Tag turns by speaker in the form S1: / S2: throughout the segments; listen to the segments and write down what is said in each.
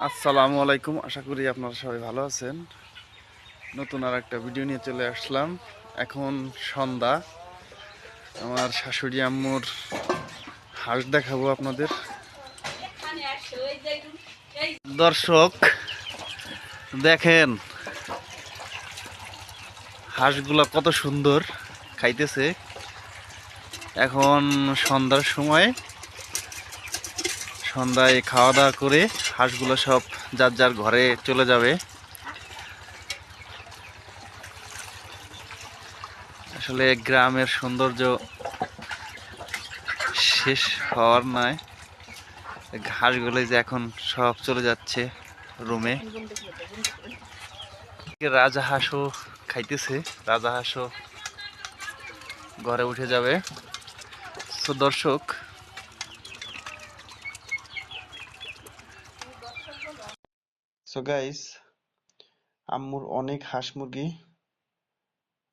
S1: আসসালামু আলাইকুম, আশা করি আপনারা সবাই ভালো আছেন। নতুন আর একটা ভিডিও নিয়ে চলে আসলাম। এখন সন্ধ্যা। আমার শাশুড়ি আম্মুর হাঁস দেখাবো আপনাদের। দর্শক দেখেন হাঁসগুলা কত সুন্দর খাইতেছে। এখন সন্ধ্যার সময়, সন্ধ্যায় খাওয়া দাওয়া করে হাঁসগুলো সব যার যার ঘরে চলে যাবে। আসলে গ্রামের সৌন্দর্য শেষ হওয়ার নয়। হাঁসগুলো যে এখন সব চলে যাচ্ছে রুমে। রাজহাঁসও খাইতেছে, রাজহাঁসও ঘরে উঠে যাবে। তো দর্শক, গাইস, আম্মুর অনেক হাঁস মুরগি,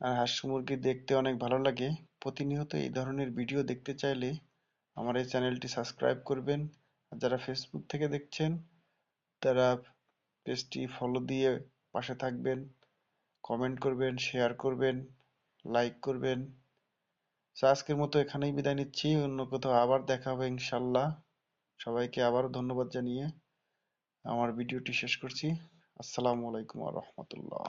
S1: আর হাঁস মুরগি দেখতে অনেক ভালো লাগে। প্রতিনিয়ত এই ধরনের ভিডিও দেখতে চাইলে আমার এই চ্যানেলটি সাবস্ক্রাইব করবেন। আর যারা ফেসবুক থেকে দেখছেন তারা পেজটি ফলো দিয়ে পাশে থাকবেন, কমেন্ট করবেন, শেয়ার করবেন, লাইক করবেন। আজকের মতো এখানেই বিদায় নিচ্ছি। অন্য কোথাও আবার দেখা হবে ইনশাল্লাহ। সবাইকে আবারও ধন্যবাদ জানিয়ে আমার ভিডিওটি শেষ করছি। আসসালামু আলাইকুম ওয়া রাহমাতুল্লাহ।